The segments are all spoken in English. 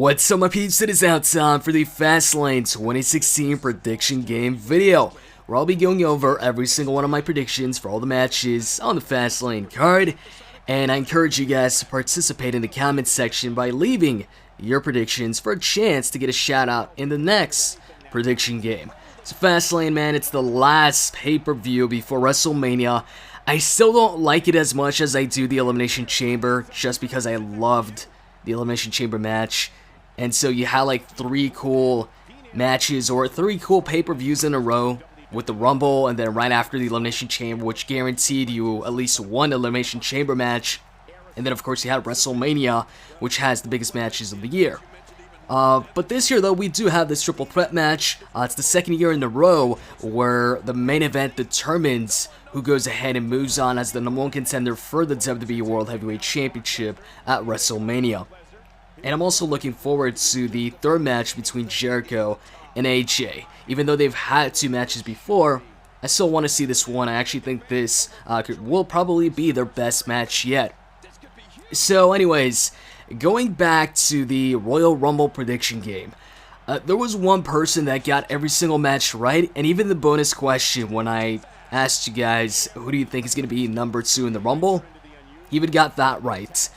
What's up my peeps, it is now time for the Fastlane 2016 prediction game video, where I'll be going over every single one of my predictions for all the matches on the Fastlane card, and I encourage you guys to participate in the comment section by leaving your predictions for a chance to get a shout out in the next prediction game. So Fastlane, man, it's the last pay-per-view before Wrestlemania. I still don't like it as much as I do the Elimination Chamber, just because I loved the Elimination Chamber match. And so you had like 3 cool matches or 3 cool pay-per-views in a row with the Rumble, and then right after the Elimination Chamber, which guaranteed you at least one Elimination Chamber match. And then of course you had WrestleMania, which has the biggest matches of the year. But this year though, we do have this triple threat match. It's the second year in a row where the main event determines who goes ahead and moves on as the #1 contender for the WWE World Heavyweight Championship at WrestleMania. And I'm also looking forward to the third match between Jericho and AJ. Even though they've had 2 matches before, I still want to see this one. I actually think this will probably be their best match yet. So anyways, going back to the Royal Rumble prediction game, there was one person that got every single match right, and even the bonus question when I asked you guys, who do you think is going to be number 2 in the Rumble? He even got that right.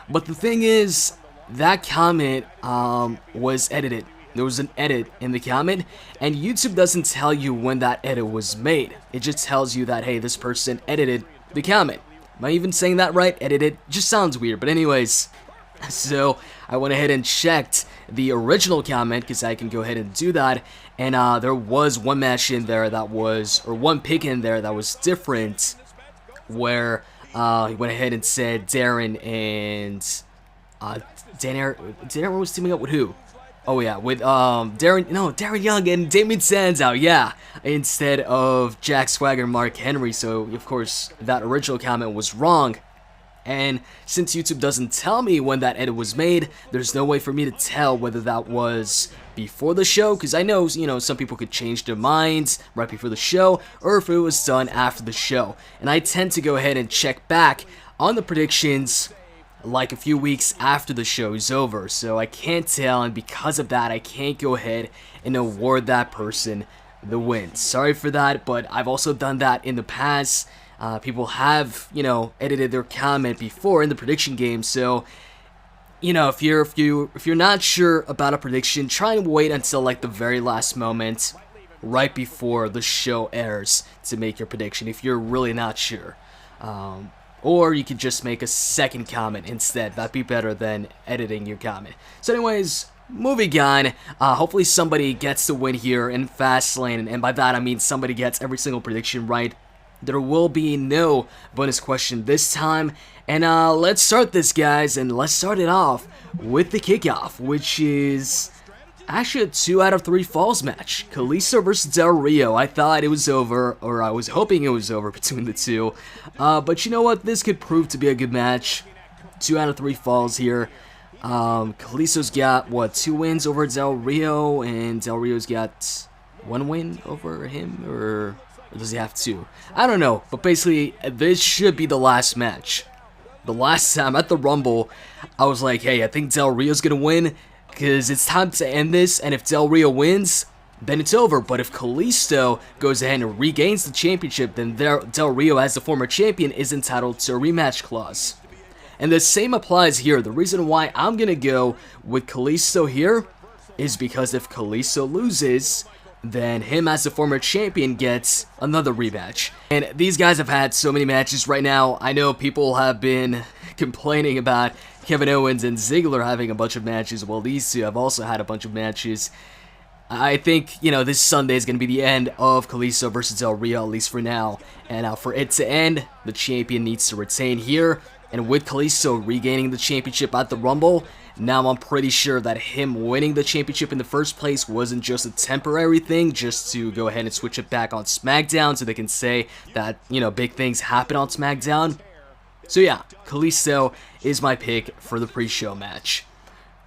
But the thing is, that comment was edited. There was an edit in the comment, and YouTube doesn't tell you when that edit was made. It just tells you that, hey, this person edited the comment. Am I even saying that right? Edited? Just sounds weird, but anyways. So I went ahead and checked the original comment, because I can go ahead and do that, and there was one match in there that was, or one pick in there that was different, where he went ahead and said Darren and Darren was teaming up with who? Oh yeah, with Darren Young and Damien Sandow, yeah, instead of Jack Swagger and Mark Henry. So of course that original comment was wrong. And since YouTube doesn't tell me when that edit was made, there's no way for me to tell whether that was before the show, because I know, some people could change their minds right before the show, or if it was done after the show. And I tend to go ahead and check back on the predictions like a few weeks after the show is over, so I can't tell, and because of that, I can't go ahead and award that person the win. Sorry for that, but I've also done that in the past. People have, edited their comment before in the prediction game, so, if you're not sure about a prediction, try and wait until like the very last moment, right before the show airs, to make your prediction, if you're really not sure. Or you could just make a second comment instead. That'd be better than editing your comment. So anyways, moving on. Hopefully somebody gets the win here in Fastlane, and by that I mean somebody gets every single prediction right. There will be no bonus question this time. And let's start this, guys, and let's start it off with the kickoff, which is actually a 2 out of 3 falls match. Kalisto versus Del Rio. I thought it was over, or I was hoping it was over between the two. But you know what? This could prove to be a good match. 2 out of 3 falls here. Kalisto's got, what, 2 wins over Del Rio, and Del Rio's got 1 win over him, or does he have 2? I don't know, but basically, this should be the last match. The last time at the Rumble, I was like, hey, I think Del Rio's gonna win, because it's time to end this, and if Del Rio wins, then it's over. But if Kalisto goes ahead and regains the championship, then Del Rio, as the former champion, is entitled to a rematch clause. And the same applies here. The reason why I'm going to go with Kalisto here is because if Kalisto loses, then him as the former champion gets another rematch. And these guys have had so many matches right now. I know people have been complaining about Kevin Owens and Ziggler having a bunch of matches. Well, these two have also had a bunch of matches. I think, this Sunday is going to be the end of Kalisto versus Del Rio, at least for now. And for it to end, the champion needs to retain here. And with Kalisto regaining the championship at the Rumble, now I'm pretty sure that him winning the championship in the first place wasn't just a temporary thing, just to go ahead and switch it back on SmackDown so they can say that, big things happen on SmackDown. So yeah, Kalisto is my pick for the pre-show match.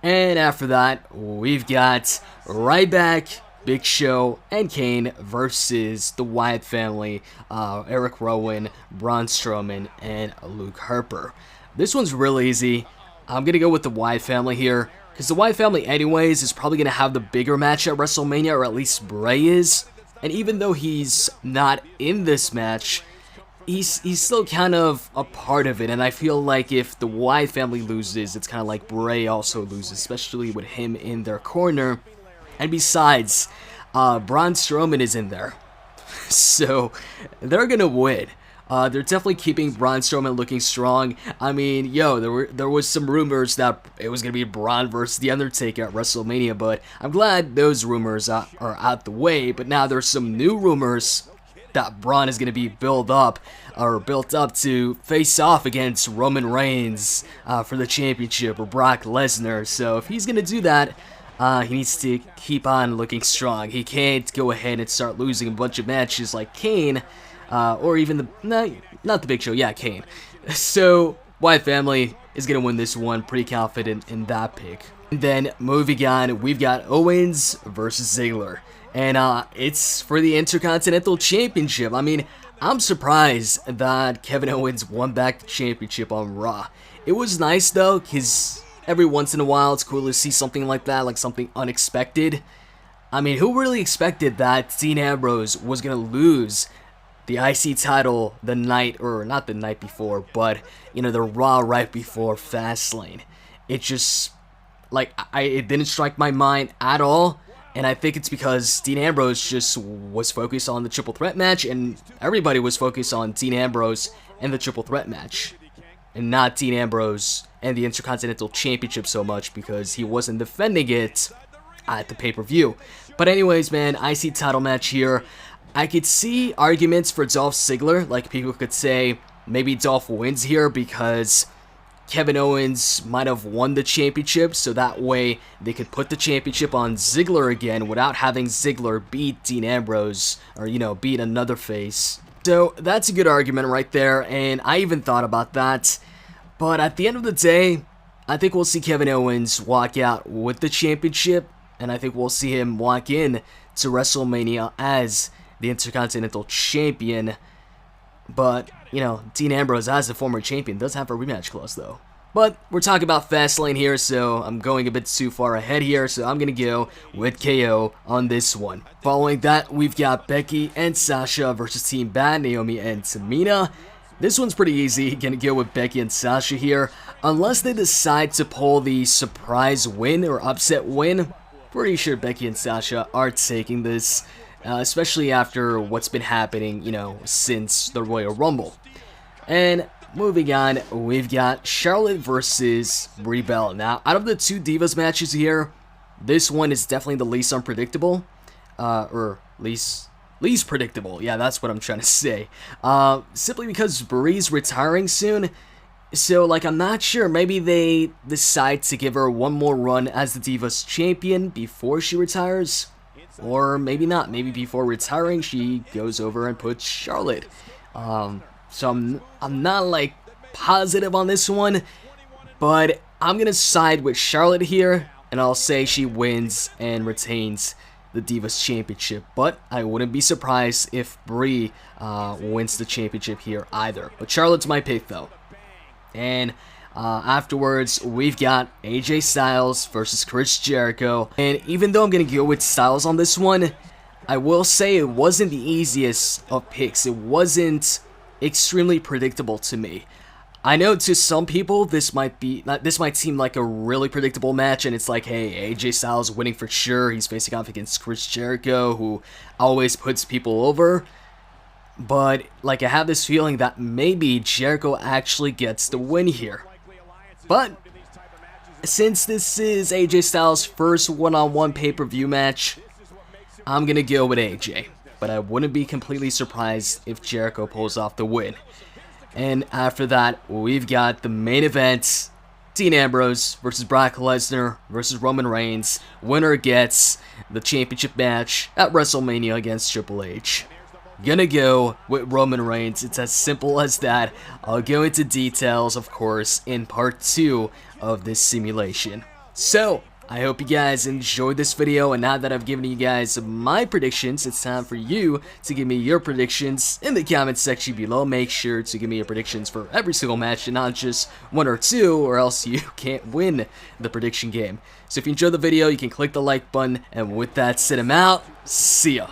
And after that, we've got Ryback, Big Show, and Kane versus the Wyatt family, Eric Rowan, Braun Strowman, and Luke Harper. This one's real easy. I'm going to go with the Wyatt family here. Because the Wyatt family anyways is probably going to have the bigger match at WrestleMania, or at least Brie is. And even though he's not in this match, he's still kind of a part of it. And I feel like if the Wyatt family loses, it's kind of like Brie also loses, especially with him in their corner. And besides, Braun Strowman is in there. So they're going to win. They're definitely keeping Braun Strowman looking strong. I mean, there was some rumors that it was going to be Braun versus The Undertaker at WrestleMania, but I'm glad those rumors are out the way. But now there's some new rumors that Braun is going to be built up to face off against Roman Reigns for the championship, or Brock Lesnar. So if he's going to do that, he needs to keep on looking strong. He can't go ahead and start losing a bunch of matches like Kane. Or even not the Big Show, yeah, Kane. So, Wyatt family is going to win this one, pretty confident in that pick. And then, moving on, we've got Owens versus Ziggler. And it's for the Intercontinental Championship. I mean, I'm surprised that Kevin Owens won back the championship on Raw. It was nice, though, because every once in a while, it's cool to see something like that, like something unexpected. I mean, who really expected that Dean Ambrose was going to lose the IC title the night, or not the night before, but, the Raw right before Fastlane? It just, it didn't strike my mind at all, and I think it's because Dean Ambrose just was focused on the triple threat match, and everybody was focused on Dean Ambrose and the triple threat match, and not Dean Ambrose and the Intercontinental Championship so much, because he wasn't defending it at the pay-per-view. But anyways, man, IC title match here. I could see arguments for Dolph Ziggler, like people could say maybe Dolph wins here because Kevin Owens might have won the championship, so that way they could put the championship on Ziggler again without having Ziggler beat Dean Ambrose, or, beat another face. So that's a good argument right there, and I even thought about that. But at the end of the day, I think we'll see Kevin Owens walk out with the championship, and I think we'll see him walk in to WrestleMania as the Intercontinental Champion. But, Dean Ambrose, as the former champion, does have a rematch clause, though. But we're talking about Fastlane here, so I'm going a bit too far ahead here, so I'm going to go with KO on this one. Following that, we've got Becky and Sasha versus Team Bad, Naomi and Tamina. This one's pretty easy. Going to go with Becky and Sasha here. Unless they decide to pull the surprise win or upset win, pretty sure Becky and Sasha are taking this. Especially after what's been happening, since the Royal Rumble. And moving on, we've got Charlotte versus Brie. Now, out of the two Divas matches here, this one is definitely the least unpredictable. Or least predictable. Yeah, that's what I'm trying to say. Simply because Brie's retiring soon. So, I'm not sure. Maybe they decide to give her one more run as the Divas champion before she retires. Or maybe not. Maybe before retiring, she goes over and puts Charlotte. So I'm not positive on this one, but I'm gonna side with Charlotte here, and I'll say she wins and retains the Divas Championship. But I wouldn't be surprised if Brie wins the championship here either. But Charlotte's my pick though. And afterwards, we've got AJ Styles versus Chris Jericho. And even though I'm going to go with Styles on this one, I will say it wasn't the easiest of picks. It wasn't extremely predictable to me. I know to some people this might seem like a really predictable match, and it's like, hey, AJ Styles winning for sure. He's facing off against Chris Jericho, who always puts people over. But I have this feeling that maybe Jericho actually gets the win here. But since this is AJ Styles' first one-on-one pay-per-view match, I'm gonna go with AJ. But I wouldn't be completely surprised if Jericho pulls off the win. And after that, we've got the main event: Dean Ambrose versus Brock Lesnar versus Roman Reigns. Winner gets the championship match at WrestleMania against Triple H. Gonna go with Roman Reigns. It's as simple as that. I'll go into details, of course, in part 2 of this simulation. So, I hope you guys enjoyed this video, and now that I've given you guys my predictions, it's time for you to give me your predictions in the comment section below. Make sure to give me your predictions for every single match and not just one or two, or else you can't win the prediction game. So if you enjoyed the video, you can click the like button, and with that said, I'm out. See ya.